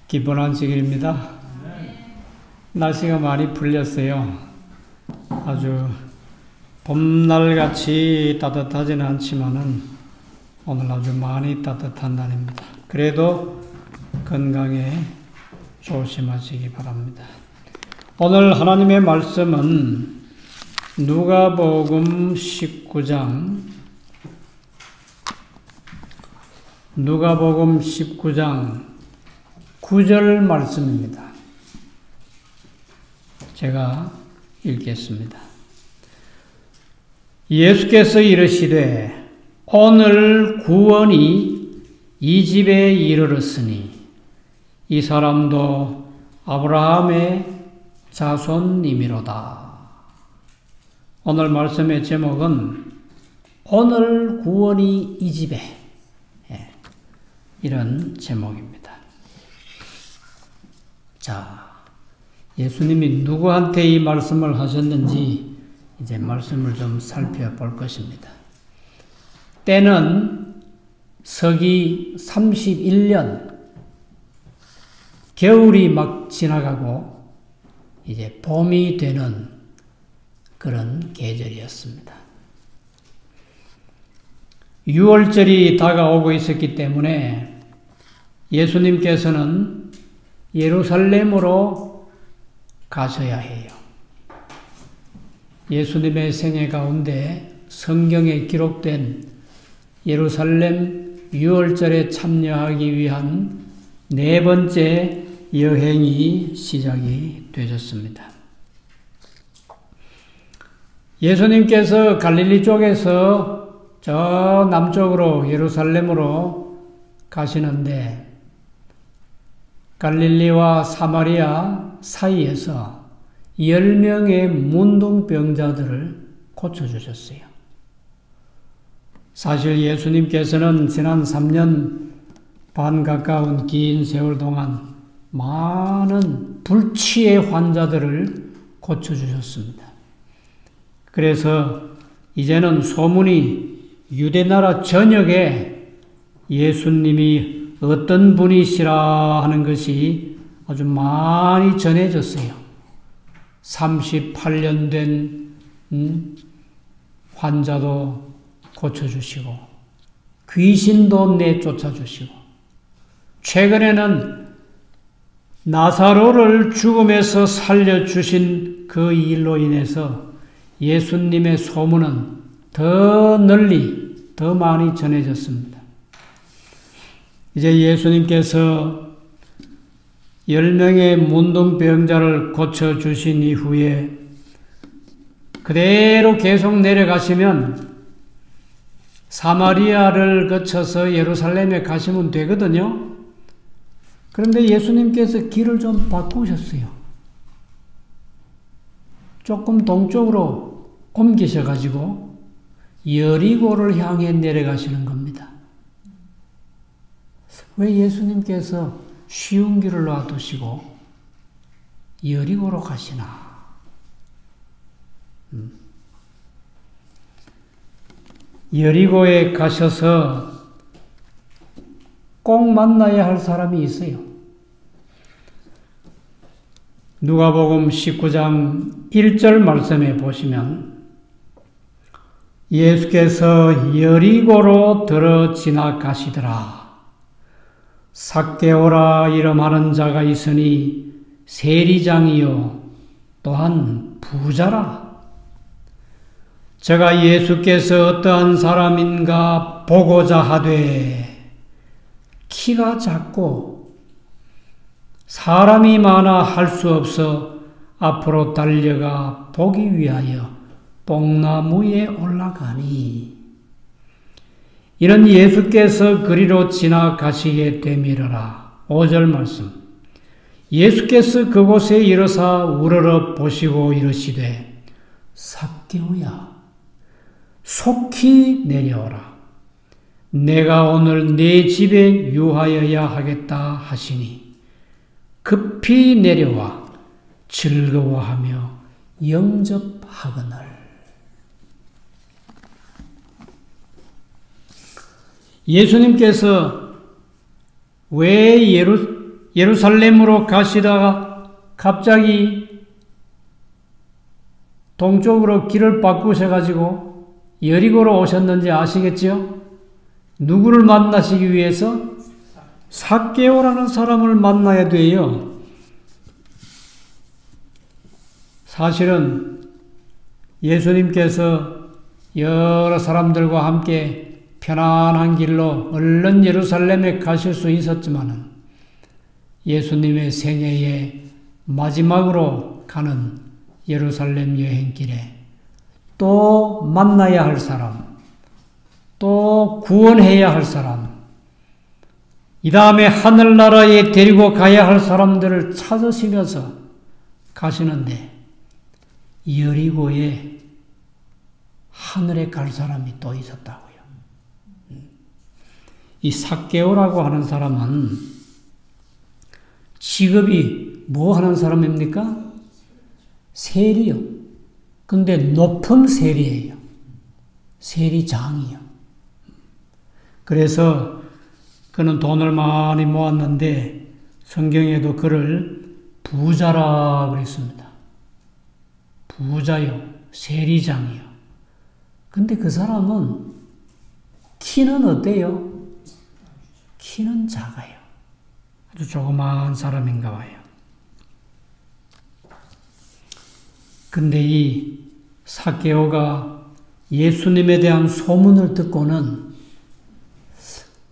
기쁜 안식일입니다. 날씨가 많이 풀렸어요. 아주 봄날같이 따뜻하지는 않지만은 오늘 아주 많이 따뜻한 날입니다. 그래도 건강에 조심하시기 바랍니다. 오늘 하나님의 말씀은 누가복음 19장 9절 말씀입니다. 제가 읽겠습니다. 예수께서 이르시되 오늘 구원이 이 집에 이르렀으니 이 사람도 아브라함의 자손님이로다. 오늘 말씀의 제목은 오늘 구원이 이 집에, 이런 제목입니다. 자, 예수님이 누구한테 이 말씀을 하셨는지 이제 말씀을 좀 살펴볼 것입니다. 때는 서기 31년 겨울이 막 지나가고 이제 봄이 되는 그런 계절이었습니다. 6월절이 다가오고 있었기 때문에 예수님께서는 예루살렘으로 가셔야 해요. 예수님의 생애 가운데 성경에 기록된 예루살렘 6월절에 참여하기 위한 네 번째 여행이 시작이 되셨습니다. 예수님께서 갈릴리 쪽에서 저 남쪽으로 예루살렘으로 가시는데 갈릴리와 사마리아 사이에서 10명의 문둥병자들을 고쳐주셨어요. 사실 예수님께서는 지난 3년 반 가까운 긴 세월 동안 많은 불치의 환자들을 고쳐주셨습니다. 그래서 이제는 소문이 유대나라 전역에 예수님이 어떤 분이시라 하는 것이 아주 많이 전해졌어요. 38년 된 환자도 고쳐주시고 귀신도 내쫓아주시고 최근에는 나사로를 죽음에서 살려주신 그 일로 인해서 예수님의 소문은 더 널리 더 많이 전해졌습니다. 이제 예수님께서 10명의 문둥병자를 고쳐주신 이후에 그대로 계속 내려가시면 사마리아를 거쳐서 예루살렘에 가시면 되거든요. 그런데 예수님께서 길을 좀 바꾸셨어요. 조금 동쪽으로 옮기셔가지고 여리고를 향해 내려가시는 겁니다. 왜 예수님께서 쉬운 길을 놔두시고 여리고로 가시나? 여리고에 가셔서 꼭 만나야 할 사람이 있어요. 누가복음 19장 1절 말씀에 보시면 예수께서 여리고로 들어 지나가시더라. 삭개오라 이름하는 자가 있으니 세리장이요 또한 부자라. 저가 예수께서 어떠한 사람인가 보고자 하되 키가 작고 사람이 많아 할 수 없어 앞으로 달려가 보기 위하여 뽕나무에 올라가니 이런 예수께서 그리로 지나가시게 되밀어라. 5절 말씀. 예수께서 그곳에 이르사 우러러 보시고 이르시되 삭개오야 속히 내려오라. 내가 오늘 네 집에 유하여야 하겠다 하시니 급히 내려와 즐거워하며 영접하거늘. 예수님께서 왜 예루살렘으로 가시다가 갑자기 동쪽으로 길을 바꾸셔가지고 여리고로 오셨는지 아시겠죠? 누구를 만나시기 위해서? 삭개오라는 사람을 만나야 돼요. 사실은 예수님께서 여러 사람들과 함께 편안한 길로 얼른 예루살렘에 가실 수 있었지만은 예수님의 생애의 마지막으로 가는 예루살렘 여행길에 또 만나야 할 사람, 또 구원해야 할 사람, 이 다음에 하늘나라에 데리고 가야 할 사람들을 찾으시면서 가시는데 여리고에 하늘에 갈 사람이 또 있었다고요. 이 삭개오라고 하는 사람은 직업이 뭐 하는 사람입니까? 세리요. 근데 높은 세리예요. 세리장이요. 그래서 그는 돈을 많이 모았는데 성경에도 그를 부자라 그랬습니다. 부자요. 세리장이요. 근데 그 사람은 키는 어때요? 키는 작아요. 아주 조그마한 사람인가 봐요. 근데 이 삭개오가 예수님에 대한 소문을 듣고는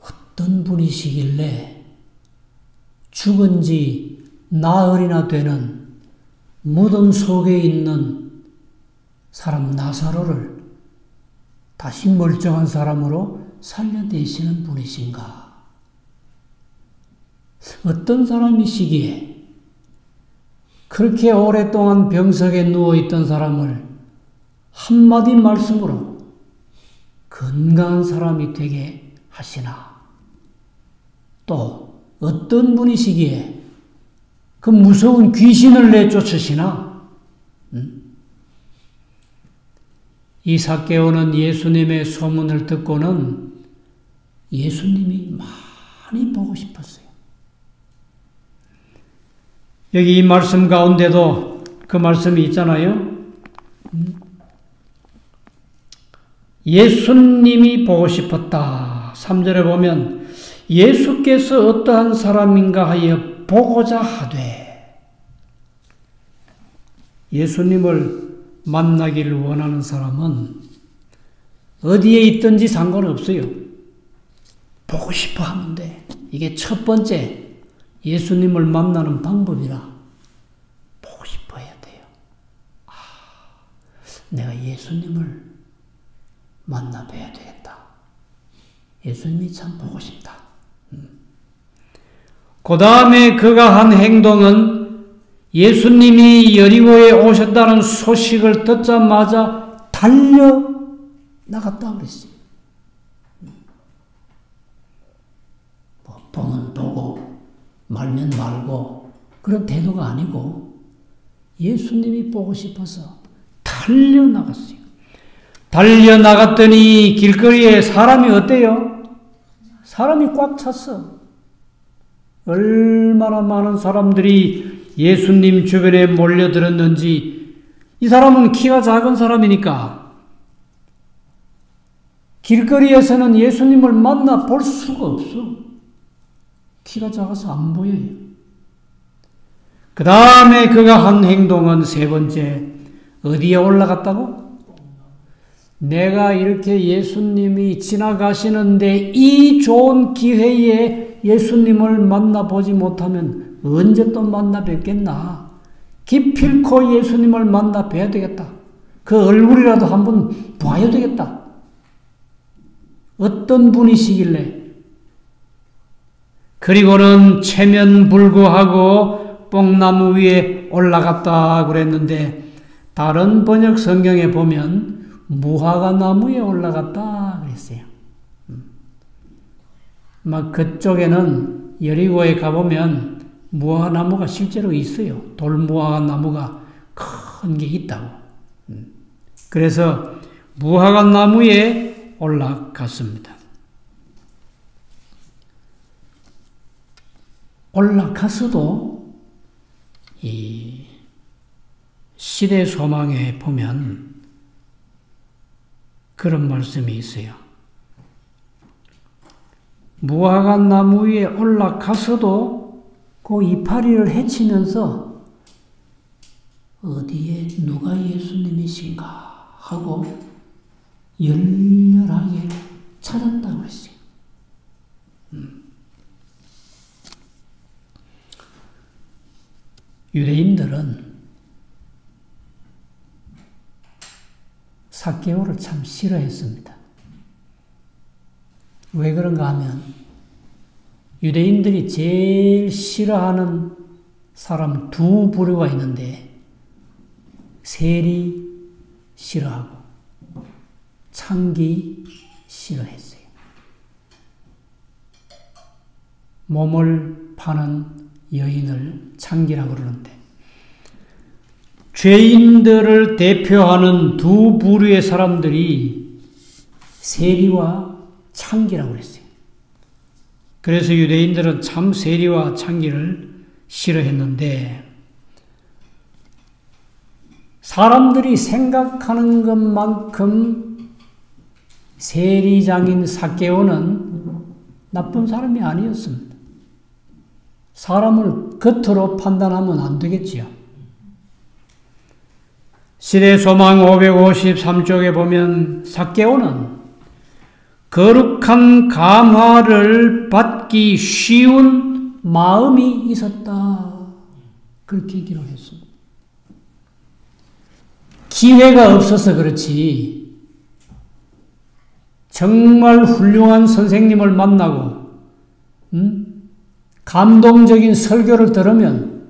어떤 분이시길래 죽은 지 나흘이나 되는 무덤 속에 있는 사람 나사로를 다시 멀쩡한 사람으로 살려내시는 분이신가? 어떤 사람이시기에 그렇게 오랫동안 병석에 누워있던 사람을 한마디 말씀으로 건강한 사람이 되게 하시나? 또 어떤 분이시기에 그 무서운 귀신을 내쫓으시나? 이 삭개오는 예수님의 소문을 듣고는 예수님이 많이 보고 싶었어요. 여기 이 말씀 가운데도 그 말씀이 있잖아요. 예수님이 보고 싶었다. 3절에 보면 예수께서 어떠한 사람인가 하여 보고자 하되, 예수님을 만나기를 원하는 사람은 어디에 있든지 상관없어요. 보고 싶어 하는데 이게 첫 번째 예수님을 만나는 방법이라 보고 싶어 해야 돼요. 내가 예수님을 만나 뵈야 되겠다. 예수님이 참 보고 싶다. 그 다음에 그가 한 행동은 예수님이 여리고에 오셨다는 소식을 듣자마자 달려 나갔다 그랬어요. 보면 보고 말면 말고 그런 태도가 아니고 예수님이 보고 싶어서 달려 나갔어요. 달려 나갔더니 길거리에 사람이 어때요? 사람이 꽉 찼어. 얼마나 많은 사람들이 예수님 주변에 몰려들었는지. 이 사람은 키가 작은 사람이니까 길거리에서는 예수님을 만나 볼 수가 없어. 키가 작아서 안 보여요. 그 다음에 그가 한 행동은 세 번째, 어디에 올라갔다고? 내가 이렇게 예수님이 지나가시는데 이 좋은 기회에 예수님을 만나보지 못하면 언제 또 만나 뵙겠나? 기필코 예수님을 만나 뵈야 되겠다. 그 얼굴이라도 한번 봐야 되겠다. 어떤 분이시길래? 그리고는 체면불구하고 뽕나무 위에 올라갔다 그랬는데 다른 번역 성경에 보면 무화과 나무에 올라갔다 그랬어요. 막 그쪽에는 여리고에 가보면 무화과 나무가 실제로 있어요. 돌무화과 나무가 큰 게 있다고. 그래서 무화과 나무에 올라갔습니다. 올라가서도 이 시대 소망에 보면 그런 말씀이 있어요. 무화과 나무 위에 올라가서도 그 이파리를 헤치면서 어디에 누가 예수님이신가 하고 열렬하게 찾았다고 했어요. 유대인들은 삭개오를 참 싫어했습니다. 왜 그런가 하면 유대인들이 제일 싫어하는 사람 두 부류가 있는데 세리 싫어하고 창기 싫어했어요. 몸을 파는 여인을 창기라고 그러는데 죄인들을 대표하는 두 부류의 사람들이 세리와 창기라고 그랬어요. 그래서 유대인들은 참 세리와 창기를 싫어했는데 사람들이 생각하는 것만큼 세리장인 삭개오는 나쁜 사람이 아니었습니다. 사람을 겉으로 판단하면 안 되겠지요. 시대소망 553쪽에 보면 삭개오는 거룩한 감화를 받기 쉬운 마음이 있었다. 그렇게 기록했습니다. 기회가 없어서 그렇지 정말 훌륭한 선생님을 만나고 감동적인 설교를 들으면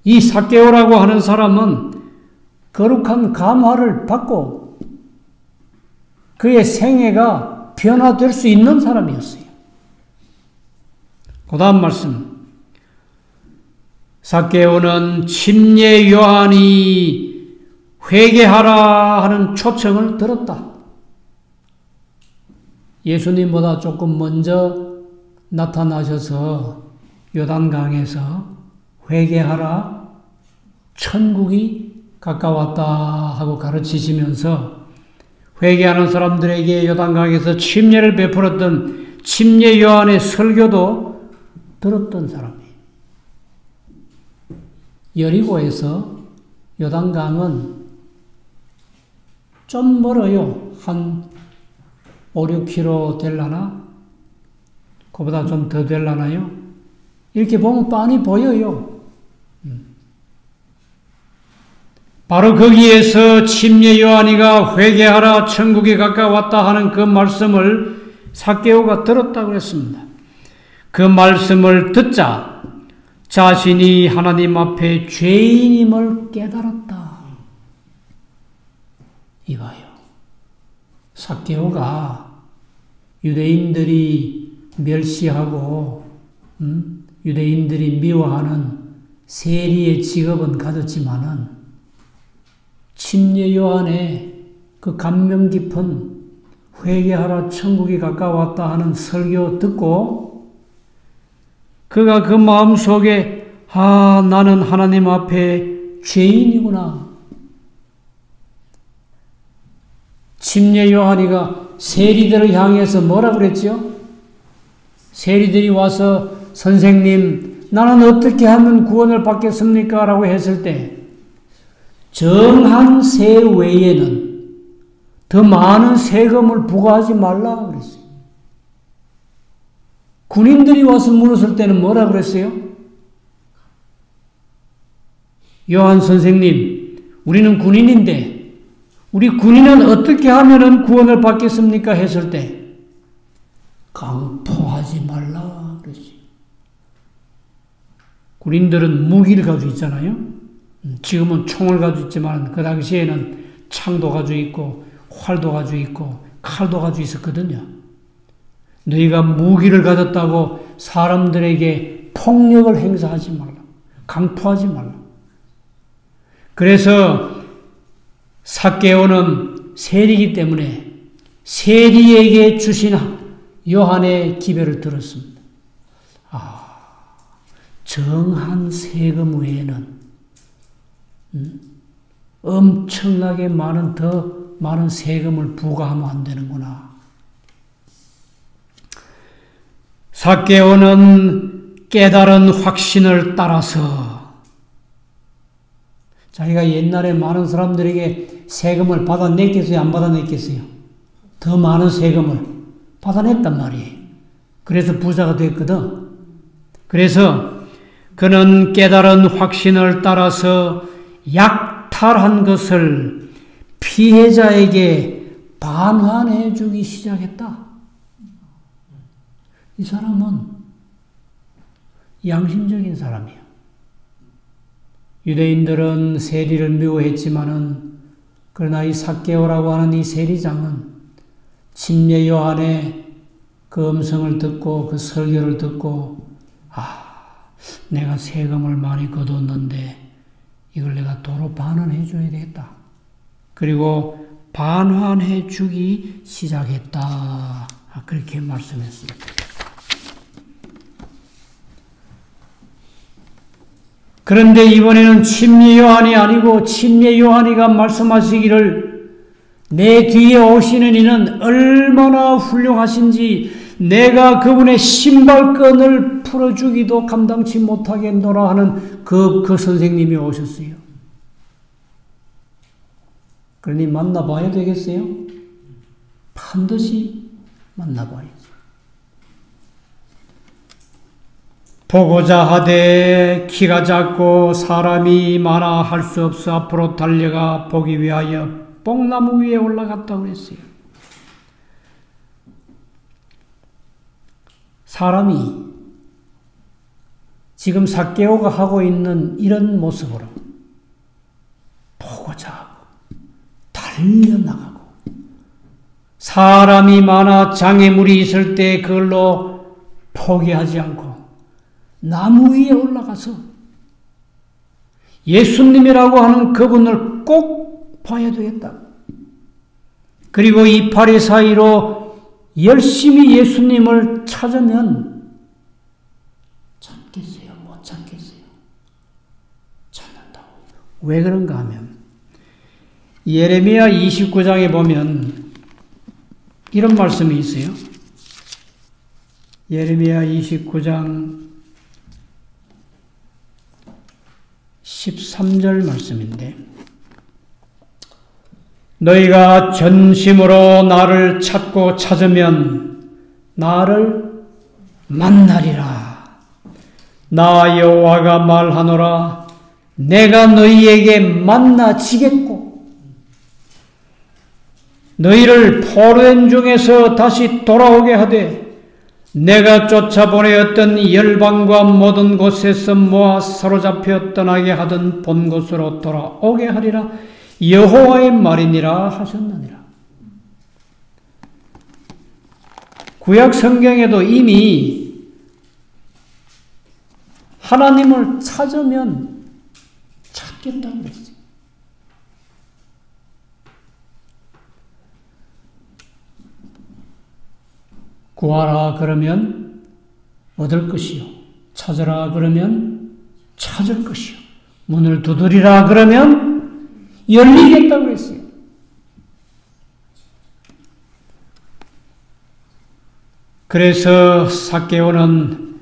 이 삭개오라고 하는 사람은 거룩한 감화를 받고 그의 생애가 변화될 수 있는 사람이었어요. 그 다음 말씀. 삭개오는 침례 요한이 회개하라 하는 초청을 들었다. 예수님보다 조금 먼저 나타나셔서 요단강에서 회개하라, 천국이 가까웠다 하고 가르치시면서 회개하는 사람들에게 요단강에서 침례를 베풀었던 침례 요한의 설교도 들었던 사람이에요. 여리고에서 요단강은 좀 멀어요. 한 5, 6km 될라나? 그보다 좀 더 될라나요? 이렇게 보면 빤히 보여요. 바로 거기에서 침례 요한이가 회개하라 천국이 가까웠다 하는 그 말씀을 삭개오가 들었다고 했습니다. 그 말씀을 듣자 자신이 하나님 앞에 죄인임을 깨달았다. 이봐요. 삭개오가 유대인들이 멸시하고 유대인들이 미워하는 세리의 직업은 가졌지만은 침례 요한의 그 감명 깊은 회개하라 천국이 가까웠다 하는 설교 듣고 그가 그 마음속에 나는 하나님 앞에 죄인이구나. 침례 요한이가 세리들을 향해서 뭐라 그랬죠? 세리들이 와서 선생님 나는 어떻게 하면 구원을 받겠습니까? 라고 했을 때 정한 세 외에는 더 많은 세금을 부과하지 말라 그랬어요. 군인들이 와서 물었을 때는 뭐라 그랬어요? 요한 선생님, 우리는 군인인데 우리 군인은 어떻게 하면 구원을 받겠습니까? 했을 때 강포하지 말라 그랬어요. 군인들은 무기를 가지고 있잖아요. 지금은 총을 가지고 있지만 그 당시에는 창도 가지고 있고 활도 가지고 있고 칼도 가지고 있었거든요. 너희가 무기를 가졌다고 사람들에게 폭력을 행사하지 말라. 강포하지 말라. 그래서 삭개오는 세리이기 때문에 세리에게 주신 요한의 기별을 들었습니다. 정한 세금 외에는 엄청나게 더 많은 세금을 부과하면 안 되는구나. 삭개오는 깨달은 확신을 따라서 자기가 옛날에 많은 사람들에게 세금을 받아냈겠어요? 안 받아냈겠어요? 더 많은 세금을 받아냈단 말이에요. 그래서 부자가 됐거든. 그래서 그는 깨달은 확신을 따라서 약탈한 것을 피해자에게 반환해 주기 시작했다. 이 사람은 양심적인 사람이야. 유대인들은 세리를 미워했지만은 그러나 이 삭개오라고 하는 이 세리장은 침례 요한의 그 음성을 듣고 그 설교를 듣고 내가 세금을 많이 거뒀는데 이걸 내가 도로 반환해 줘야 되겠다. 그리고 반환해 주기 시작했다. 그렇게 말씀했습니다. 그런데 이번에는 침례 요한이 아니고 침례 요한이가 말씀하시기를 내 뒤에 오시는 이는 얼마나 훌륭하신지 내가 그분의 신발끈을 풀어주기도 감당치 못하겠노라 하는 그 선생님이 오셨어요. 그러니 만나봐야 되겠어요? 반드시 만나봐야죠. 보고자 하되 키가 작고 사람이 많아 할 수 없어 앞으로 달려가 보기 위하여 뽕나무 위에 올라갔다고 했어요. 사람이 지금 삭개오가 하고 있는 이런 모습으로 보고자 하고 달려나가고 사람이 많아 장애물이 있을 때 그걸로 포기하지 않고 나무 위에 올라가서 예수님이라고 하는 그분을 꼭 봐야 되겠다. 그리고 이파리 사이로 열심히 예수님을 찾으면 찾겠어요? 못 찾겠어요? 찾는다고. 왜 그런가 하면 예레미야 29장에 보면 이런 말씀이 있어요. 예레미야 29장 13절 말씀인데 너희가 전심으로 나를 찾고 찾으면 나를 만나리라. 나 여호와가 말하노라. 내가 너희에게 만나지겠고 너희를 포로된 중에서 다시 돌아오게 하되 내가 쫓아보내었던 열방과 모든 곳에서 모아 사로잡혀 떠나게 하던 본 곳으로 돌아오게 하리라. 여호와의 말이니라 하셨느니라. 구약 성경에도 이미 하나님을 찾으면 찾겠다고 그랬어요. 구하라 그러면 얻을 것이요. 찾으라 그러면 찾을 것이요. 문을 두드리라 그러면 열리겠다고 그랬어요. 그래서 삭개오는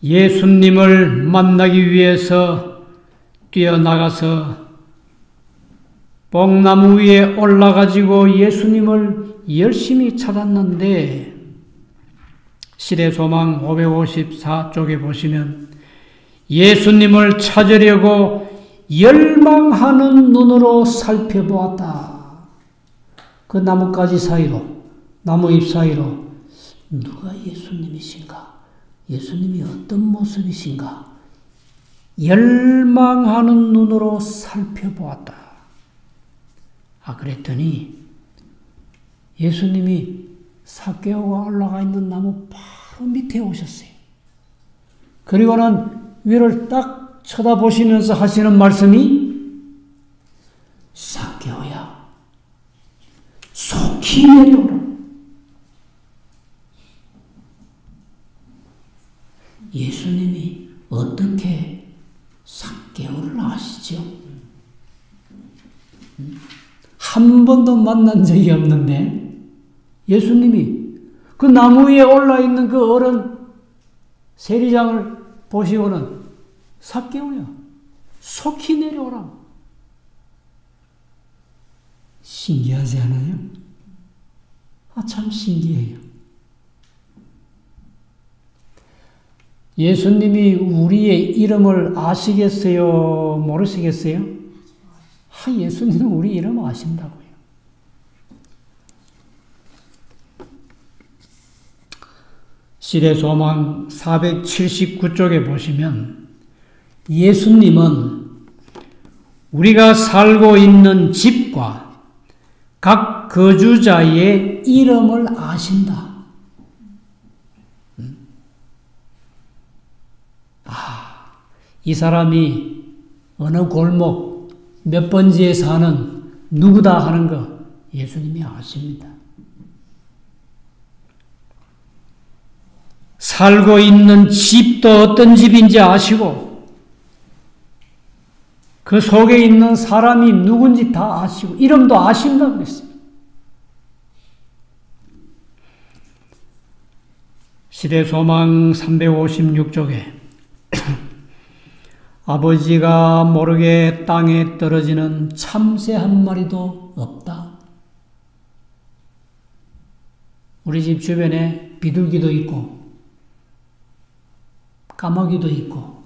예수님을 만나기 위해서 뛰어나가서 뽕나무 위에 올라가지고 예수님을 열심히 찾았는데 시대소망 554쪽에 보시면 예수님을 찾으려고 열망하는 눈으로 살펴보았다. 그 나뭇가지 사이로, 나무 잎 사이로 누가 예수님이신가? 예수님이 어떤 모습이신가? 열망하는 눈으로 살펴보았다. 그랬더니 예수님이 삭개오가 올라가 있는 나무 바로 밑에 오셨어요. 그리고는 위를 딱 쳐다보시면서 하시는 말씀이 삭개오야 속히 내려오라. 예수님이 어떻게 삭개오를 아시죠? 한 번도 만난 적이 없는데 예수님이 그 나무 위에 올라있는 그 어른 세리장을 보시고는 삭개오야, 속히 내려오라. 신기하지 않아요? 참 신기해요. 예수님이 우리의 이름을 아시겠어요? 모르시겠어요? 예수님은 우리 이름 아신다고요. 시대소망 479쪽에 보시면 예수님은 우리가 살고 있는 집과 각 거주자의 이름을 아신다. 이 사람이 어느 골목 몇 번지에 사는 누구다 하는 거 예수님이 아십니다. 살고 있는 집도 어떤 집인지 아시고 그 속에 있는 사람이 누군지 다 아시고 이름도 아신다 그랬어요. 시대소망 356쪽에 아버지가 모르게 땅에 떨어지는 참새 한 마리도 없다. 우리 집 주변에 비둘기도 있고 까마귀도 있고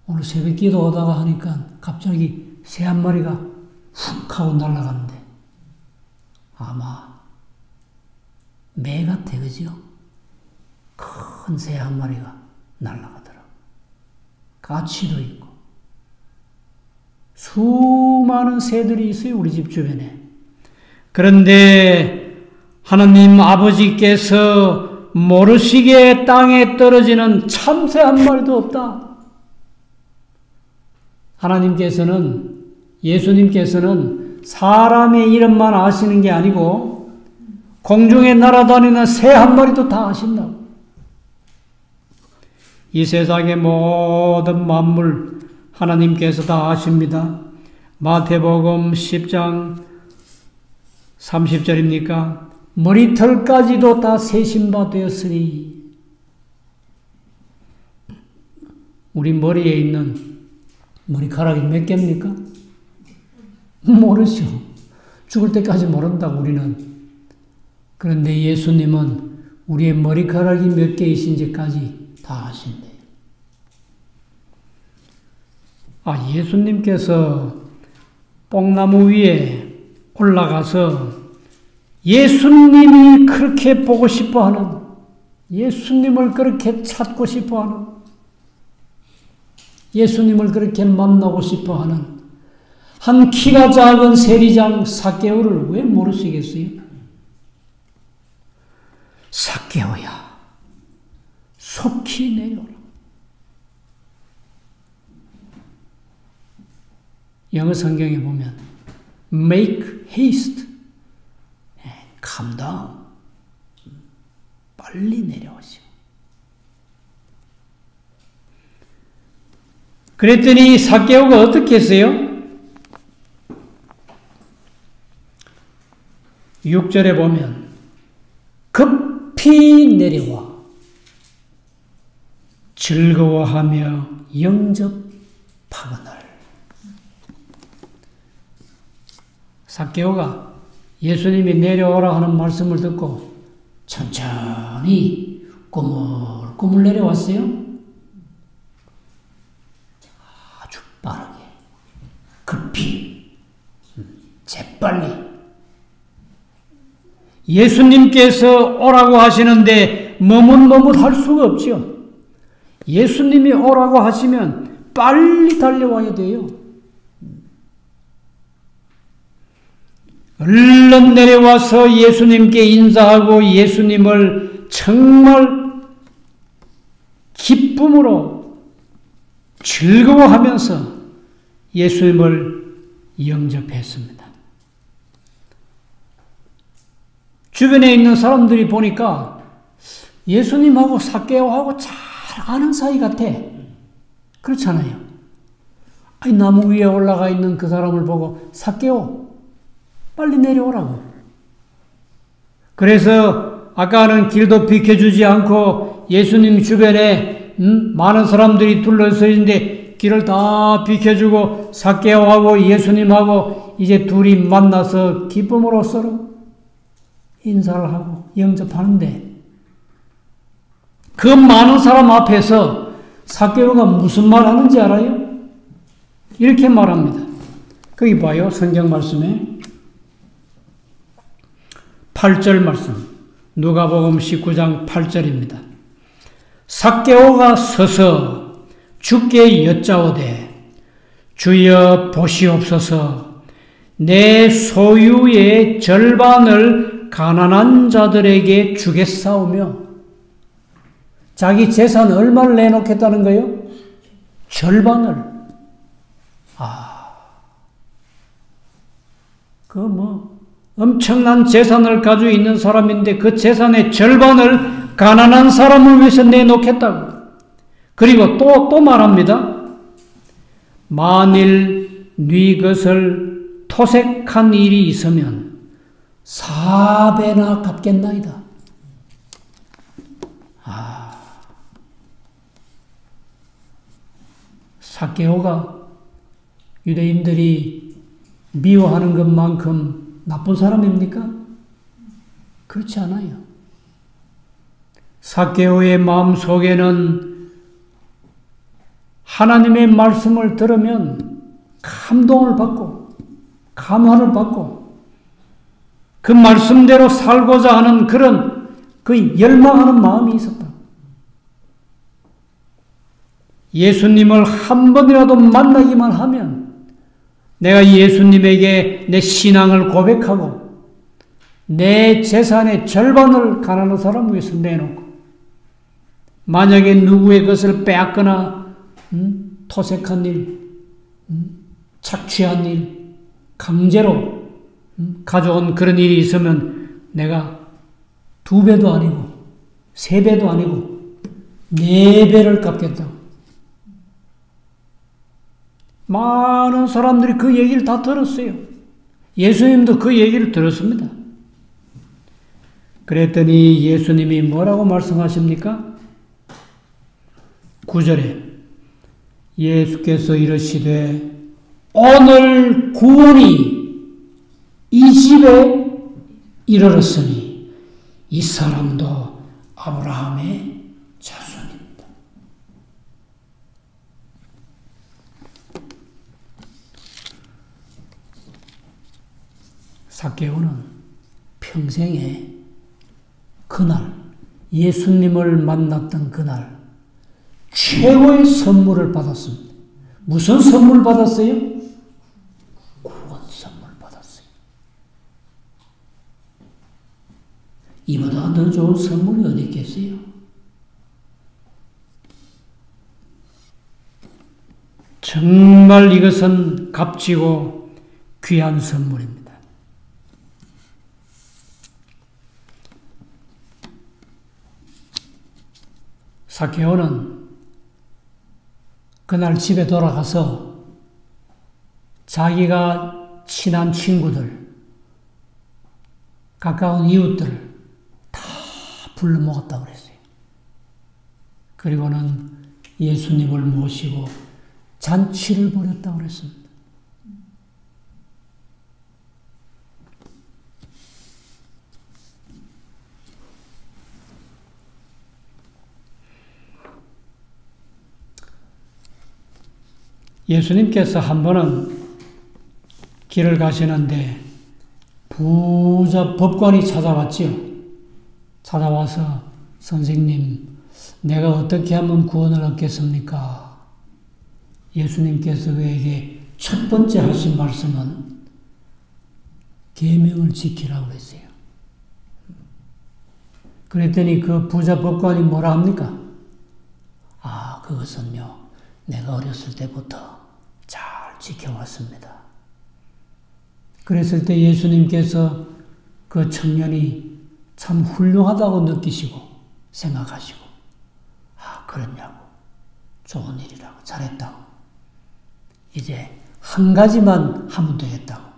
오늘 새벽기도 오다가 하니까 갑자기 새 한 마리가 훅 하고 날아갔는데 아마 매 같아, 그죠? 큰 새 한 마리가 날아가더라고. 가치도 있고 수많은 새들이 있어요, 우리 집 주변에. 그런데 하나님 아버지께서 모르시게 땅에 떨어지는 참새 한 마리도 없다. 하나님께서는, 예수님께서는 사람의 이름만 아시는 게 아니고 공중에 날아다니는 새 한 마리도 다 아신다고. 이 세상의 모든 만물 하나님께서 다 아십니다. 마태복음 10장 30절입니까? 머리털까지도 다 세신 바 되었으니. 우리 머리에 있는 머리카락이 몇 개입니까? 모르죠. 죽을 때까지 모른다고 우리는. 그런데 예수님은 우리의 머리카락이 몇 개이신지까지 다 아신대요. 예수님께서 뽕나무 위에 올라가서 예수님이 그렇게 보고 싶어하는, 예수님을 그렇게 찾고 싶어하는, 예수님을 그렇게 만나고 싶어하는 한 키가 작은 세리장 삭개오를 왜 모르시겠어요? 삭개오야, 속히 내려오라. 영어 성경에 보면 make haste, calm down, 빨리 내려오시오. 그랬더니 삭개오가 어떻게 했어요? 6절에 보면 급히 내려와 즐거워하며 영접하거늘. 삭개오가 예수님이 내려오라 하는 말씀을 듣고 천천히 꾸물꾸물 내려왔어요. 아주 빠르게, 급히, 재빨리. 예수님께서 오라고 하시는데 머뭇머뭇할 수가 없죠. 예수님이 오라고 하시면 빨리 달려와야 돼요. 얼른 내려와서 예수님께 인사하고 예수님을 정말 기쁨으로 즐거워하면서 예수님을 영접했습니다. 주변에 있는 사람들이 보니까 예수님하고 삭개오하고 잘 아는 사이 같아. 그렇잖아요. 아니, 나무 위에 올라가 있는 그 사람을 보고 삭개오, 빨리 내려오라고. 그래서 아까는 길도 비켜주지 않고 예수님 주변에 많은 사람들이 둘러서 있는데 길을 다 비켜주고 삭개오하고 예수님하고 이제 둘이 만나서 기쁨으로 서로 인사를 하고 영접하는데 그 많은 사람 앞에서 삭개오가 무슨 말 하는지 알아요? 이렇게 말합니다. 거기 봐요. 성경 말씀에 8절 말씀, 누가복음 19장 8절입니다. 삭개오가 서서 주께 여짜오되 주여 보시옵소서 내 소유의 절반을 가난한 자들에게 주겠사오며 자기 재산 얼마를 내놓겠다는 거예요? 절반을. 엄청난 재산을 가지고 있는 사람인데 그 재산의 절반을 가난한 사람을 위해서 내놓겠다고. 그리고 또 말합니다. 만일 네 것을 토색한 일이 있으면 4배나 갚겠나이다. 삭개오가 유대인들이 미워하는 것만큼 나쁜 사람입니까? 그렇지 않아요. 삭개오의 마음 속에는 하나님의 말씀을 들으면 감동을 받고 감화를 받고 그 말씀대로 살고자 하는 그런 그 열망하는 마음이 있었다. 예수님을 한 번이라도 만나기만 하면 내가 예수님에게 내 신앙을 고백하고 내 재산의 절반을 가난한 사람 위해서 내놓고 만약에 누구의 것을 빼앗거나 토색한 일, 착취한 일, 강제로 가져온 그런 일이 있으면 내가 2배도 아니고 3배도 아니고 4배를 갚겠다고. 많은 사람들이 그 얘기를 다 들었어요. 예수님도 그 얘기를 들었습니다. 그랬더니 예수님이 뭐라고 말씀하십니까? 9절에 예수께서 이르시되 오늘 구원이 이 집에 이르렀으니 이 사람도 아브라함의 자손입니다. 삭개오는 평생에 그날 예수님을 만났던 그날 최고의 선물을 받았습니다. 무슨 선물 받았어요? 구원 선물 받았어요. 이보다 더 좋은 선물이 어디 있겠어요? 정말 이것은 값지고 귀한 선물입니다. 삭개오는 그날 집에 돌아가서 자기가 친한 친구들, 가까운 이웃들 다 불러 모았다고 그랬어요. 그리고는 예수님을 모시고 잔치를 벌였다고 그랬습니다. 예수님께서 한 번은 길을 가시는데 부자 법관이 찾아왔지요. 찾아와서 선생님, 내가 어떻게 하면 구원을 얻겠습니까? 예수님께서 그에게 첫 번째 하신 말씀은 계명을 지키라고 그랬어요. 그랬더니 그 부자 법관이 뭐라 합니까? 그것은요, 내가 어렸을 때부터 잘 지켜왔습니다. 그랬을 때 예수님께서 그 청년이 참 훌륭하다고 느끼시고 생각하시고, 아, 그랬냐고. 좋은 일이라고. 잘했다고. 이제 한 가지만 하면 되겠다고.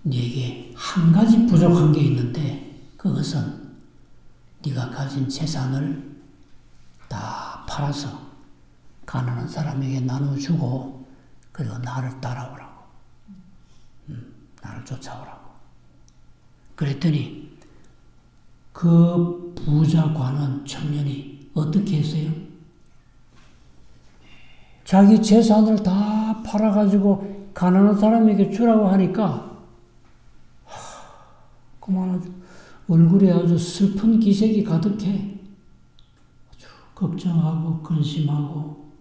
네게 한 가지 부족한 게 있는데 그것은 네가 가진 재산을 다 팔아서 가난한 사람에게 나눠주고 그리고 나를 따라오라고. 나를 쫓아오라고. 그랬더니 그 부자 관원 청년이 어떻게 했어요? 자기 재산을 다 팔아가지고 가난한 사람에게 주라고 하니까 그만 아주 얼굴에 아주 슬픈 기색이 가득해. 아주 걱정하고 근심하고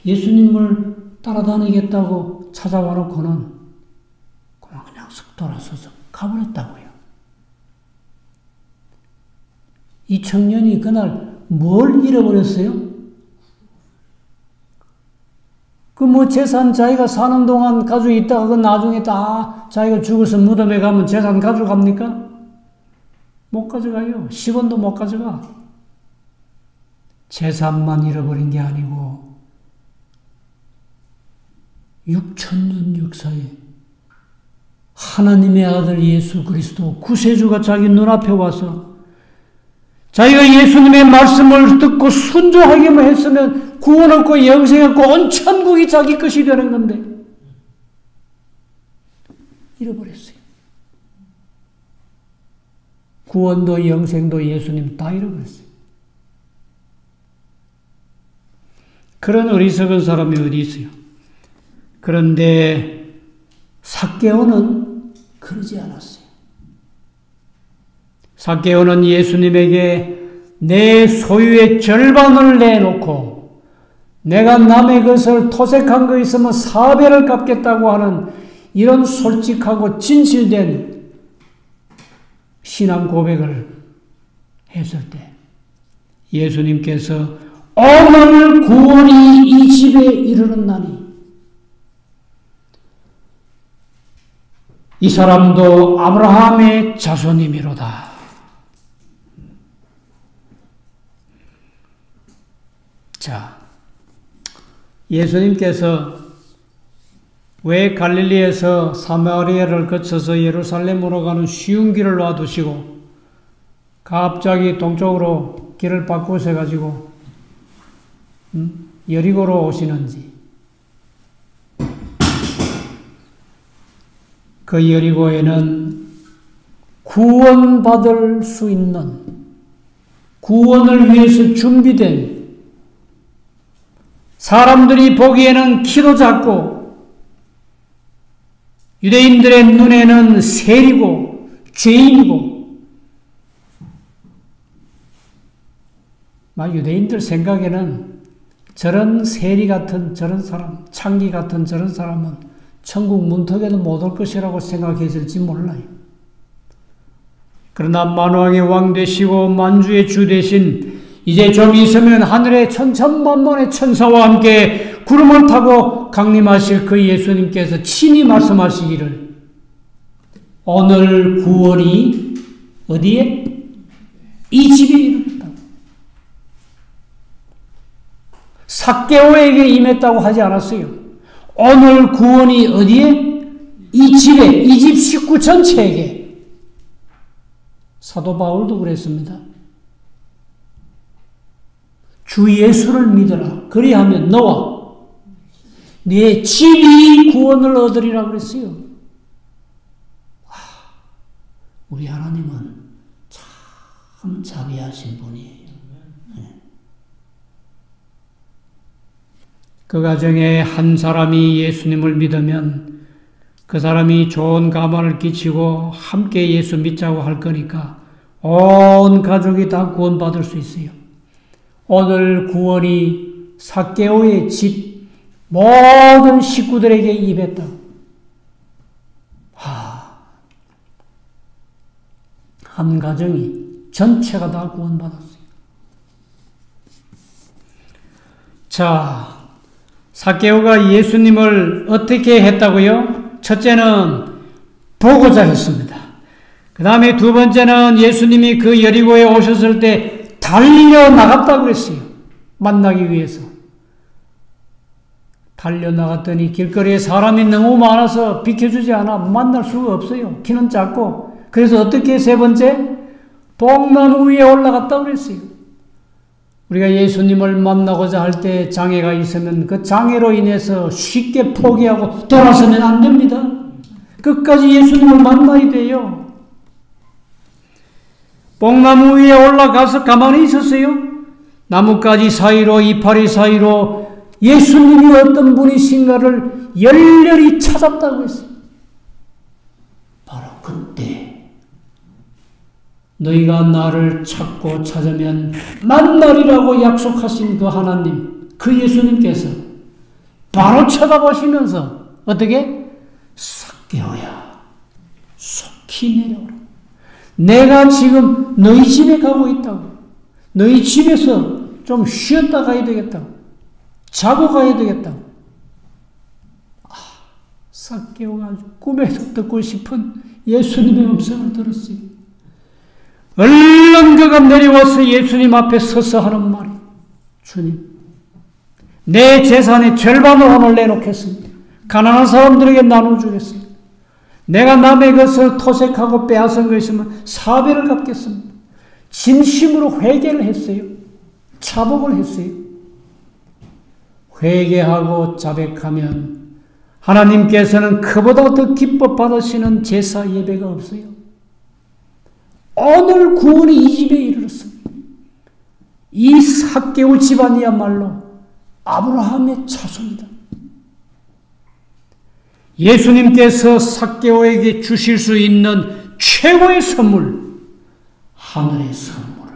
예수님을 따라다니겠다고 찾아와 놓고는 그냥 쓱 돌아서서 가버렸다고요. 이 청년이 그날 뭘 잃어버렸어요? 재산 자기가 사는 동안 가지고 있다가 그 나중에 다 자기가 죽어서 무덤에 가면 재산 가져갑니까? 못 가져가요. 10원도 못 가져가. 재산만 잃어버린 게 아니고 6,000년 역사에 하나님의 아들 예수 그리스도 구세주가 자기 눈앞에 와서 자기가 예수님의 말씀을 듣고 순종하기만 했으면 구원 얻고 영생 얻고 온 천국이 자기 것이 되는 건데 잃어버렸어요. 구원도 영생도 예수님 다 잃어버렸어요. 그런 어리석은 사람이 어디 있어요? 그런데 삭개오는 그러지 않았어요. 삭개오는 예수님에게 내 소유의 절반을 내놓고 내가 남의 것을 토색한 거 있으면 4배를 갚겠다고 하는 이런 솔직하고 진실된 신앙 고백을 했을 때 예수님께서 오늘 구원이 이 집에 이르렀나니 이 사람도 아브라함의 자손이미로다. 자, 예수님께서 왜 갈릴리에서 사마리아를 거쳐서 예루살렘으로 가는 쉬운 길을 놔두시고 갑자기 동쪽으로 길을 바꾸셔가지고 여리고로 오시는지, 그 여리고에는 구원받을 수 있는 구원을 위해서 준비된 사람들이 보기에는 키도 작고 유대인들의 눈에는 세리고 죄인이고 막 유대인들 생각에는 저런 세리 같은 저런 사람, 창기 같은 저런 사람은 천국 문턱에도 못 올 것이라고 생각했을지 몰라요. 그러나 만왕의 왕 되시고 만주의 주 되신 이제 좀 있으면 하늘의 천천만만의 천사와 함께 구름을 타고 강림하실 그 예수님께서 친히 말씀하시기를 오늘 구원이 어디에? 이 집에 이르렀다. 삭개오에게 임했다고 하지 않았어요. 오늘 구원이 어디에? 이 집에, 이 집 식구 전체에게. 사도 바울도 그랬습니다. 주 예수를 믿어라. 그리하면 너와 네 집이 구원을 얻으리라 그랬어요. 우리 하나님은 참 자비하신 분이에요. 그 가정에 한 사람이 예수님을 믿으면 그 사람이 좋은 가만을 끼치고 함께 예수 믿자고 할 거니까 온 가족이 다 구원받을 수 있어요. 오늘 구원이 삭개오의 집 모든 식구들에게 임했다. 한 가정이 전체가 다 구원받았어요. 자, 삭개오가 예수님을 어떻게 했다고요? 첫째는 보고자 했습니다. 그 다음에 두 번째는 예수님이 그 여리고에 오셨을 때 달려나갔다고 그랬어요. 만나기 위해서. 달려나갔더니 길거리에 사람이 너무 많아서 비켜주지 않아 만날 수가 없어요. 키는 작고. 그래서 어떻게 세 번째? 복나무 위에 올라갔다고 그랬어요. 우리가 예수님을 만나고자 할 때 장애가 있으면 그 장애로 인해서 쉽게 포기하고 돌아서면 안 됩니다. 끝까지 예수님을 만나야 돼요. 복나무 위에 올라가서 가만히 있었어요. 나뭇가지 사이로, 이파리 사이로 예수님이 어떤 분이신가를 열렬히 찾았다고 했어요. 바로 그때 너희가 나를 찾고 찾으면 만나리라고 약속하신 그 하나님, 그 예수님께서 바로 쳐다보시면서 어떻게? 삭개오야, 속히 내려오라. 내가 지금 너희 집에 가고 있다고. 너희 집에서 좀 쉬었다 가야 되겠다고. 자고 가야 되겠다고. 삭개오가 꿈에서 듣고 싶은 예수님의 음성을 들었어요. 얼른 그가 내려와서 예수님 앞에 서서 하는 말이, 주님, 내 재산의 절반을 오늘 내놓겠습니다. 가난한 사람들에게 나눠주겠습니다. 내가 남의 것을 토색하고 빼앗은 거 있으면 사배를 갚겠습니다. 진심으로 회개를 했어요. 자복을 했어요. 회개하고 자백하면 하나님께서는 그보다 더 기뻐 받으시는 제사 예배가 없어요. 오늘 구원이 이 집에 이르렀습니다. 이 삭개오 집안이야말로 아브라함의 자손이다. 예수님께서 삭개오에게 주실 수 있는 최고의 선물, 하늘의 선물을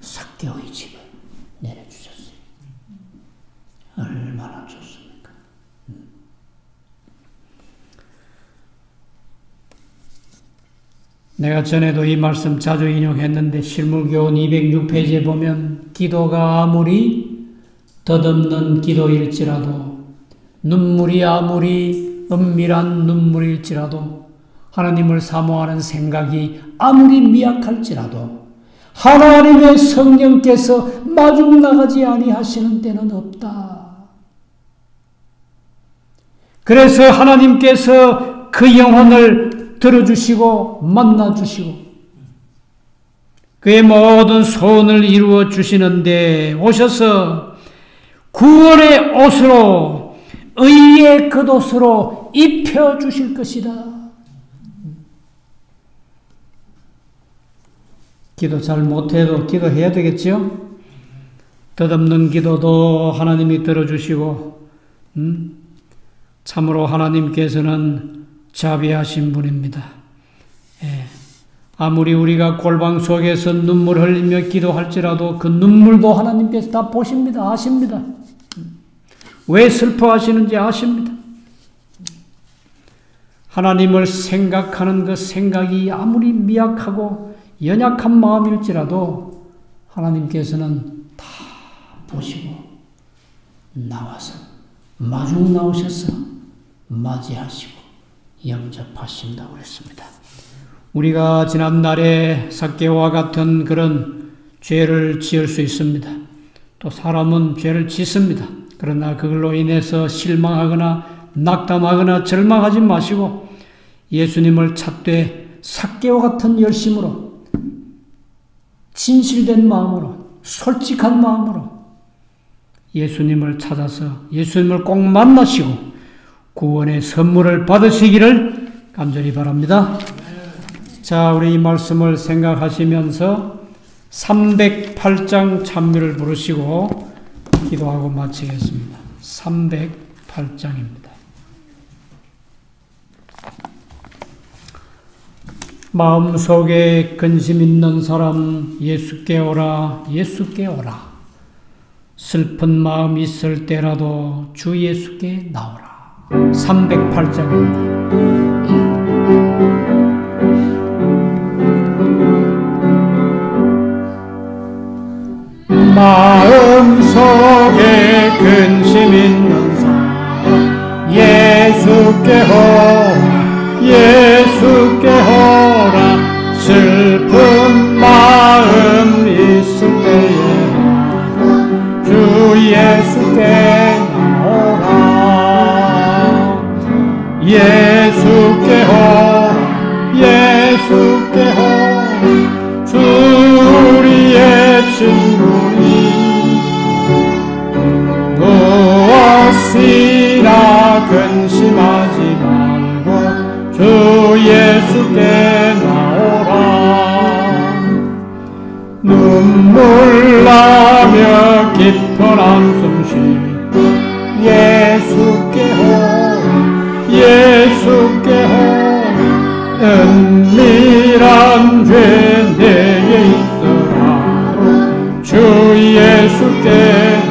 삭개오의 집에 내려주셨어요. 얼마나 좋습니까? 내가 전에도 이 말씀 자주 인용했는데 실물교훈 206페이지에 보면 기도가 아무리 덧없는 기도일지라도, 눈물이 아무리 은밀한 눈물일지라도, 하나님을 사모하는 생각이 아무리 미약할지라도 하나님의 성령께서 마중 나가지 아니하시는 때는 없다. 그래서 하나님께서 그 영혼을 들어주시고 만나주시고 그의 모든 소원을 이루어 주시는데 오셔서 구원의 옷으로, 의의 겉옷으로 입혀주실 것이다. 기도 잘 못해도 기도해야 되겠죠? 덧없는 기도도 하나님이 들어주시고, 참으로 하나님께서는 자비하신 분입니다. 예. 아무리 우리가 골방 속에서 눈물 흘리며 기도할지라도 그 눈물도 하나님께서 다 보십니다. 아십니다. 왜 슬퍼하시는지 아십니다. 하나님을 생각하는 그 생각이 아무리 미약하고 연약한 마음일지라도 하나님께서는 다 보시고 나와서 마중 나오셔서 맞이하시고 영접하신다고 했습니다. 우리가 지난날에 삭개오와 같은 그런 죄를 지을 수 있습니다. 또 사람은 죄를 짓습니다. 그러나 그걸로 인해서 실망하거나 낙담하거나 절망하지 마시고 예수님을 찾되 삭개오 같은 열심으로, 진실된 마음으로, 솔직한 마음으로 예수님을 찾아서 예수님을 꼭 만나시고 구원의 선물을 받으시기를 간절히 바랍니다. 자, 우리 이 말씀을 생각하시면서 308장 찬미를 부르시고 기도하고 마치겠습니다. 308장입니다. 마음속에 근심 있는 사람 예수께 오라, 예수께 오라. 슬픈 마음 있을 때라도 주 예수께 나오라. 308장입니다. 마음속에 근심 있는 사람 예수께 오라, 예수께 오라. 슬픈 마음 있을 근심하지 말고 주 예수께 나오라. 눈물 나며 깊은 한숨 쉬고 예수께 오라. 예수께 오라. 은밀한 죄 내게 있더라도 주 예수께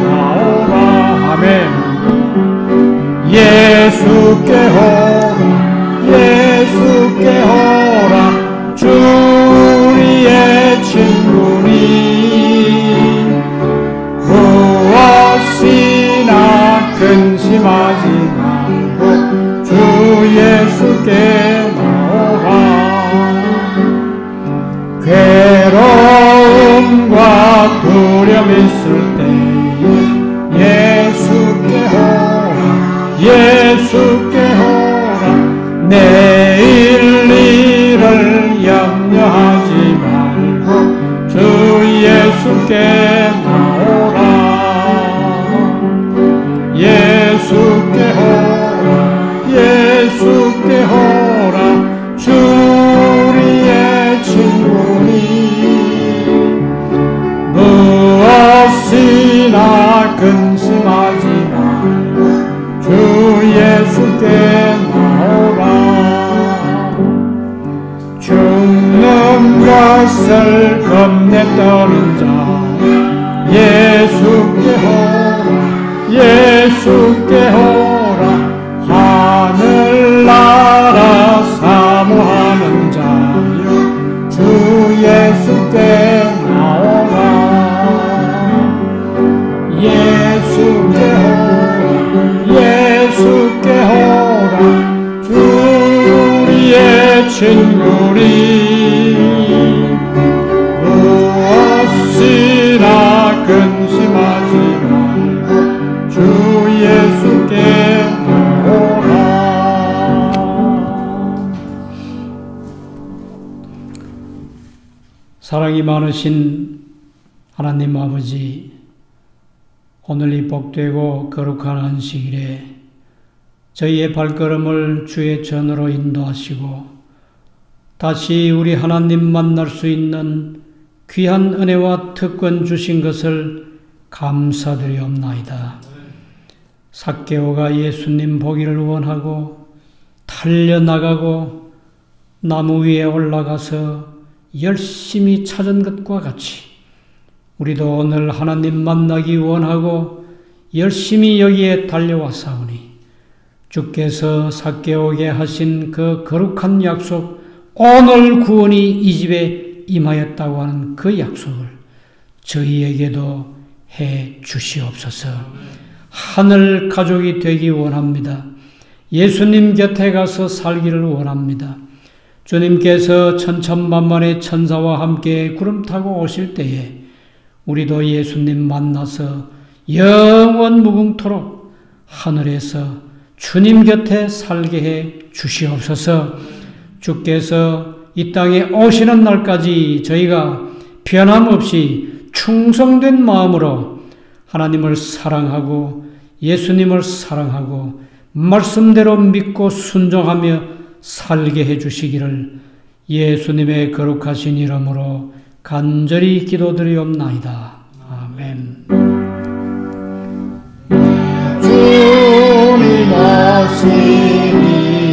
나오라. 아멘. 예수께 오라. 예수께 오라. 주 우리의 친구니 무엇이나 근심하지 말고 주 예수께 나오라. 괴로움과 두려움 있을 때에 예수께 오라. 예수께 오라. 내일 일을 염려하지 말고 주 예수께 나오라. 예수께 오라. 예수께 오라. 주 우리의 친구니 무엇이나 근심하지 말고 주 예수께 나오라. 죽는 것을 겁내 떠는 자 예수께 오라. 예수께 오라. 하늘나라 사모하는 자여 주 예수께 나오라. 예수께 오라. 예수께 오라. 주 우리의 친구리 무엇이나 근심하지 말고 주 예수께 나오라. 사랑이 많으신 하나님 아버지, 오늘 이 복되고 거룩한 안식일에 저희의 발걸음을 주의 전으로 인도하시고 다시 우리 하나님 만날 수 있는 귀한 은혜와 특권 주신 것을 감사드리옵나이다. 삭개오가 예수님 보기를 원하고 달려나가고 나무 위에 올라가서 열심히 찾은 것과 같이 우리도 오늘 하나님 만나기 원하고 열심히 여기에 달려왔사오니 주께서 삭개오게 하신 그 거룩한 약속, 오늘 구원이 이 집에 임하였다고 하는 그 약속을 저희에게도 해 주시옵소서. 하늘 가족이 되기 원합니다. 예수님 곁에 가서 살기를 원합니다. 주님께서 천천만만의 천사와 함께 구름 타고 오실 때에 우리도 예수님 만나서 영원 무궁토록 하늘에서 주님 곁에 살게 해 주시옵소서. 주께서 이 땅에 오시는 날까지 저희가 변함없이 충성된 마음으로 하나님을 사랑하고 예수님을 사랑하고 말씀대로 믿고 순종하며 살게 해주시기를 예수님의 거룩하신 이름으로 간절히 기도드리옵나이다. 아멘. 주님 오시니